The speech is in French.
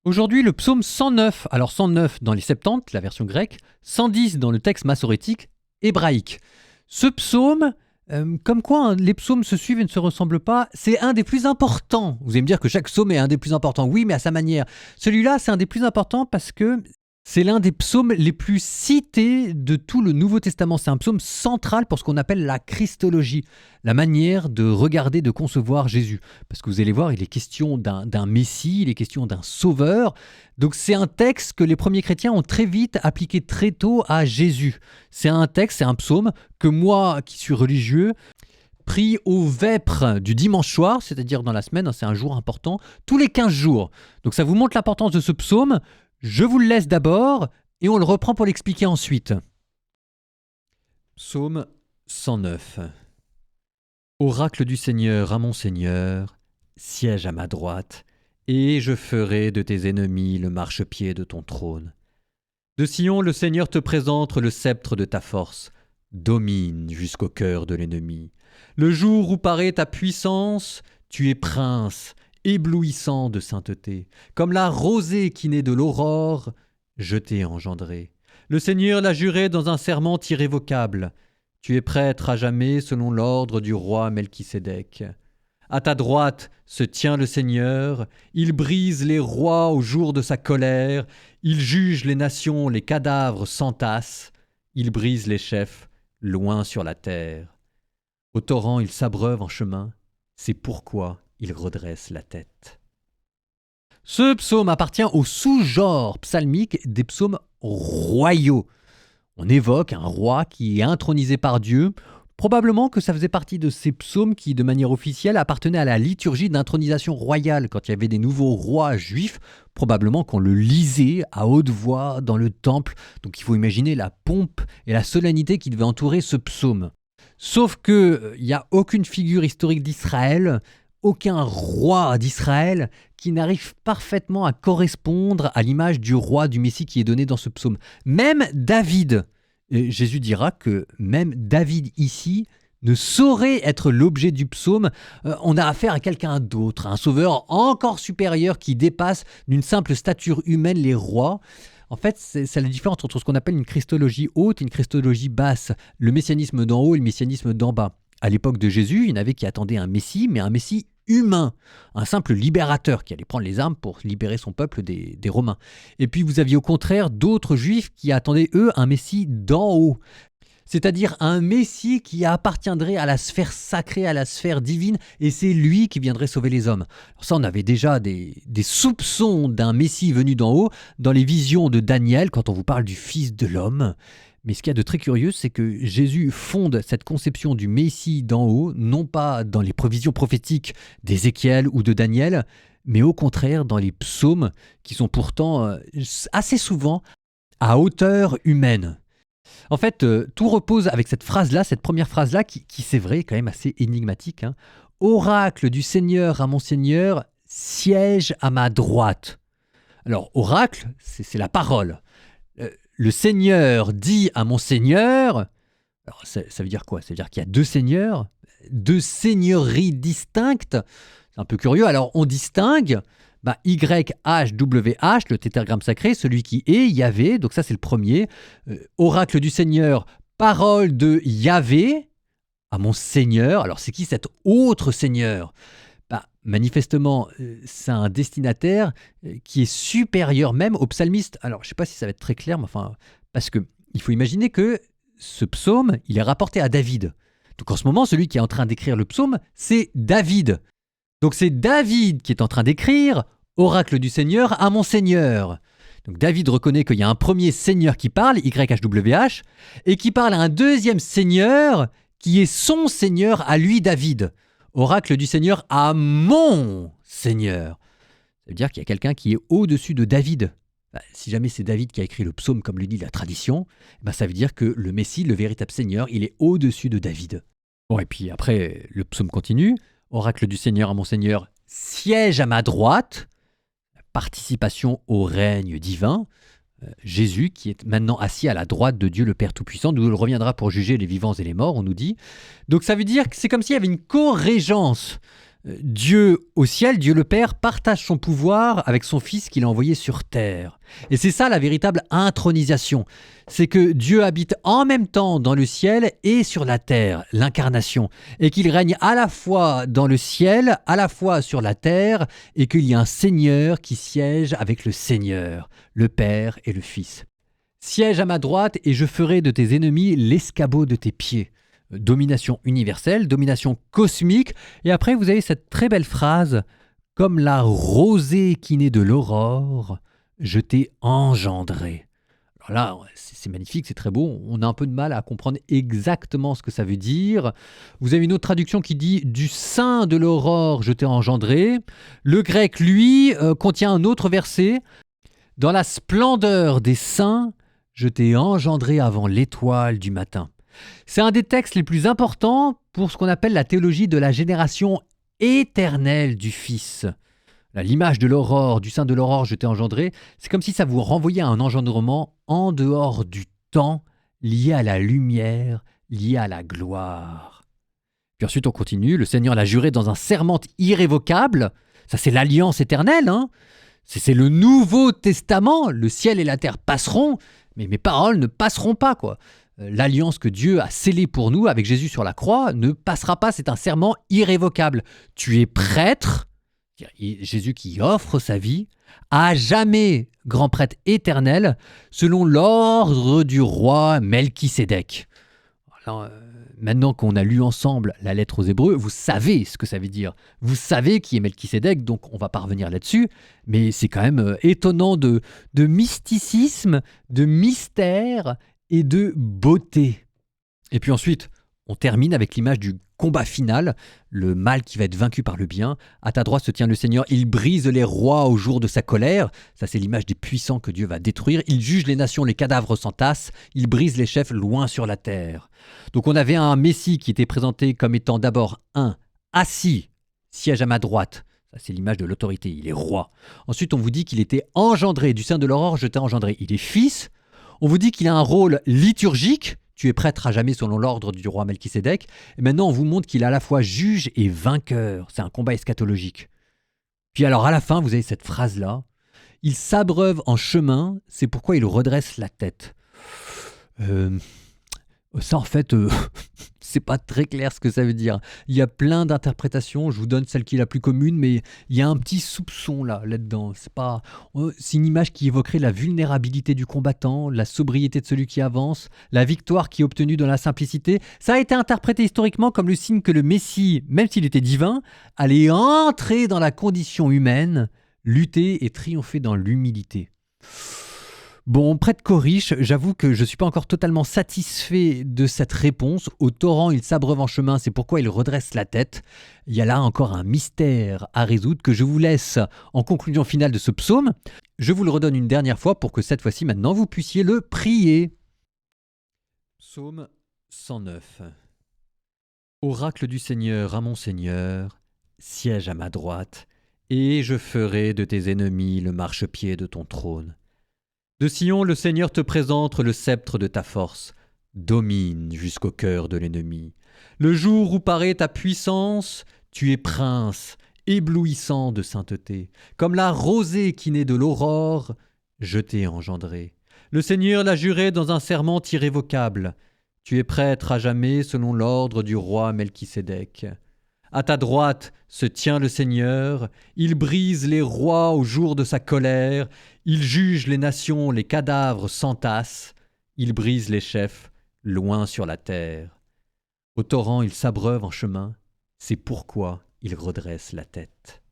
Aujourd'hui, le psaume 109, alors 109 dans les Septante, la version grecque, 110 dans le texte massorétique hébraïque. Ce psaume, comme quoi les psaumes se suivent et ne se ressemblent pas, c'est un des plus importants. Vous allez me dire que chaque psaume est un des plus importants. Oui, mais à sa manière. Celui-là, c'est un des plus importants parce que c'est l'un des psaumes les plus cités de tout le Nouveau Testament. C'est un psaume central pour ce qu'on appelle la Christologie, la manière de regarder, de concevoir Jésus. Parce que vous allez voir, il est question d'un Messie, il est question d'un Sauveur. Donc c'est un texte que les premiers chrétiens ont très vite appliqué très tôt à Jésus. C'est un texte, c'est un psaume que moi, qui suis religieux, prie au vêpres du dimanche soir, c'est-à-dire dans la semaine, c'est un jour important, tous les 15 jours. Donc ça vous montre l'importance de ce psaume. Je vous le laisse d'abord et on le reprend pour l'expliquer ensuite. Psaume 109. Oracle du Seigneur à mon Seigneur, siège à ma droite, et je ferai de tes ennemis le marchepied de ton trône. De Sion, le Seigneur te présente le sceptre de ta force, domine jusqu'au cœur de l'ennemi. Le jour où paraît ta puissance, tu es prince, éblouissant de sainteté. Comme la rosée qui naît de l'aurore, je t'ai engendré. Le Seigneur l'a juré dans un serment irrévocable. Tu es prêtre à jamais selon l'ordre du roi Melchisédek. À ta droite se tient le Seigneur, il brise les rois au jour de sa colère, il juge les nations, les cadavres s'entassent, il brise les chefs, loin sur la terre. Au torrent il s'abreuve en chemin, c'est pourquoi il redresse la tête. Ce psaume appartient au sous-genre psalmique des psaumes royaux. On évoque un roi qui est intronisé par Dieu. Probablement que ça faisait partie de ces psaumes qui, de manière officielle, appartenaient à la liturgie d'intronisation royale. Quand il y avait des nouveaux rois juifs, probablement qu'on le lisait à haute voix dans le temple. Donc il faut imaginer la pompe et la solennité qui devait entourer ce psaume. Sauf qu'il n'y a aucune figure historique d'Israël, aucun roi d'Israël qui n'arrive parfaitement à correspondre à l'image du roi, du Messie qui est donné dans ce psaume. Même David, Jésus dira que même David ici ne saurait être l'objet du psaume. On a affaire à quelqu'un d'autre, un sauveur encore supérieur qui dépasse d'une simple stature humaine les rois. En fait, c'est la différence entre ce qu'on appelle une christologie haute et une christologie basse, le messianisme d'en haut et le messianisme d'en bas. À l'époque de Jésus, il y en avait qui attendaient un Messie, mais un Messie humain, un simple libérateur qui allait prendre les armes pour libérer son peuple des Romains. Et puis vous aviez au contraire d'autres juifs qui attendaient, eux, un Messie d'en haut, c'est-à-dire un Messie qui appartiendrait à la sphère sacrée, à la sphère divine, et c'est lui qui viendrait sauver les hommes. Alors ça, on avait déjà des soupçons d'un Messie venu d'en haut dans les visions de Daniel, quand on vous parle du Fils de l'homme. Mais ce qu'il y a de très curieux, c'est que Jésus fonde cette conception du Messie d'en haut, non pas dans les prévisions prophétiques d'Ézéchiel ou de Daniel, mais au contraire dans les psaumes qui sont pourtant assez souvent à hauteur humaine. En fait, tout repose avec cette phrase-là, cette première phrase-là, qui c'est vrai, est quand même assez énigmatique. Oracle du Seigneur à mon Seigneur, siège à ma droite. Alors, oracle, c'est la parole. Le Seigneur dit à mon Seigneur, alors ça veut dire quoi? Ça veut dire qu'il y a deux seigneurs, deux seigneuries distinctes. C'est un peu curieux. Alors on distingue YHWH, le tétragramme sacré, celui qui est Yahvé. Donc ça c'est le premier. Oracle du Seigneur, parole de Yahvé à mon Seigneur. Alors c'est qui cet autre Seigneur? Manifestement, c'est un destinataire qui est supérieur même au psalmiste. Alors, je ne sais pas si ça va être très clair, mais enfin, parce qu'il faut imaginer que ce psaume, il est rapporté à David. Donc en ce moment, celui qui est en train d'écrire le psaume, c'est David. Donc c'est David qui est en train d'écrire « Oracle du Seigneur à mon Seigneur ». Donc David reconnaît qu'il y a un premier Seigneur qui parle, YHWH, et qui parle à un deuxième Seigneur qui est son Seigneur à lui, David. Oracle du Seigneur à mon Seigneur. Ça veut dire qu'il y a quelqu'un qui est au-dessus de David. Si jamais c'est David qui a écrit le psaume, comme le dit la tradition, ça veut dire que le Messie, le véritable Seigneur, il est au-dessus de David. Bon, et puis après, le psaume continue. Oracle du Seigneur à mon Seigneur, siège à ma droite. Participation au règne divin. Jésus qui est maintenant assis à la droite de Dieu le Père Tout-Puissant, d'où il reviendra pour juger les vivants et les morts, on nous dit. Donc ça veut dire que c'est comme s'il y avait une co-régence Dieu au ciel, Dieu le Père, partage son pouvoir avec son Fils qu'il a envoyé sur terre. Et c'est ça la véritable intronisation. C'est que Dieu habite en même temps dans le ciel et sur la terre, l'incarnation. Et qu'il règne à la fois dans le ciel, à la fois sur la terre, et qu'il y a un Seigneur qui siège avec le Seigneur, le Père et le Fils. Siège à ma droite et je ferai de tes ennemis l'escabeau de tes pieds. Domination universelle, domination cosmique. Et après, vous avez cette très belle phrase « Comme la rosée qui naît de l'aurore, je t'ai engendré ». Alors là, c'est magnifique, c'est très beau. On a un peu de mal à comprendre exactement ce que ça veut dire. Vous avez une autre traduction qui dit « Du sein de l'aurore, je t'ai engendré ». Le grec, lui, contient un autre verset « Dans la splendeur des seins, je t'ai engendré avant l'étoile du matin ». C'est un des textes les plus importants pour ce qu'on appelle la théologie de la génération éternelle du Fils. L'image de l'aurore, du sein de l'aurore, je t'ai engendré, c'est comme si ça vous renvoyait à un engendrement en dehors du temps, lié à la lumière, lié à la gloire. Puis ensuite on continue, le Seigneur l'a juré dans un serment irrévocable, ça c'est l'alliance éternelle, c'est le Nouveau Testament, le ciel et la terre passeront, mais mes paroles ne passeront pas, quoi. L'alliance que Dieu a scellée pour nous avec Jésus sur la croix ne passera pas, c'est un serment irrévocable. Tu es prêtre, Jésus qui offre sa vie, à jamais grand prêtre éternel, selon l'ordre du roi Melchisédek. Alors, maintenant qu'on a lu ensemble la lettre aux Hébreux, vous savez ce que ça veut dire. Vous savez qui est Melchisédek, donc on va pas revenir là-dessus, mais c'est quand même étonnant de mysticisme, de mystère et de beauté. Et puis ensuite, on termine avec l'image du combat final, le mal qui va être vaincu par le bien. À ta droite se tient le Seigneur, il brise les rois au jour de sa colère. Ça, c'est l'image des puissants que Dieu va détruire. Il juge les nations, les cadavres s'entassent. Il brise les chefs loin sur la terre. Donc on avait un Messie qui était présenté comme étant d'abord assis, siège à ma droite. Ça, c'est l'image de l'autorité, il est roi. Ensuite, on vous dit qu'il était engendré, du sein de l'aurore, je t'ai engendré. Il est fils. On vous dit qu'il a un rôle liturgique, tu es prêtre à jamais selon l'ordre du roi Melchisédek. Et maintenant, on vous montre qu'il est à la fois juge et vainqueur. C'est un combat eschatologique. Puis alors, à la fin, vous avez cette phrase-là. Il s'abreuve en chemin, c'est pourquoi il redresse la tête. Ça, en fait, c'est pas très clair ce que ça veut dire. Il y a plein d'interprétations. Je vous donne celle qui est la plus commune, mais il y a un petit soupçon là-dedans. C'est une image qui évoquerait la vulnérabilité du combattant, la sobriété de celui qui avance, la victoire qui est obtenue dans la simplicité. Ça a été interprété historiquement comme le signe que le Messie, même s'il était divin, allait entrer dans la condition humaine, lutter et triompher dans l'humilité. Bon, prêtre Coriche, j'avoue que je ne suis pas encore totalement satisfait de cette réponse. Au torrent, il s'abreuve en chemin, c'est pourquoi il redresse la tête. Il y a là encore un mystère à résoudre que je vous laisse en conclusion finale de ce psaume. Je vous le redonne une dernière fois pour que cette fois-ci maintenant vous puissiez le prier. Psaume 109. Oracle du Seigneur à mon Seigneur, siège à ma droite, et je ferai de tes ennemis le marchepied de ton trône. De Sion, le Seigneur te présente le sceptre de ta force. Domine jusqu'au cœur de l'ennemi. Le jour où paraît ta puissance, tu es prince, éblouissant de sainteté. Comme la rosée qui naît de l'aurore, je t'ai engendré. Le Seigneur l'a juré dans un serment irrévocable. Tu es prêtre à jamais selon l'ordre du roi Melchisédek. À ta droite se tient le Seigneur, il brise les rois au jour de sa colère, il juge les nations, les cadavres s'entassent, il brise les chefs loin sur la terre. Au torrent il s'abreuve en chemin, c'est pourquoi il redresse la tête.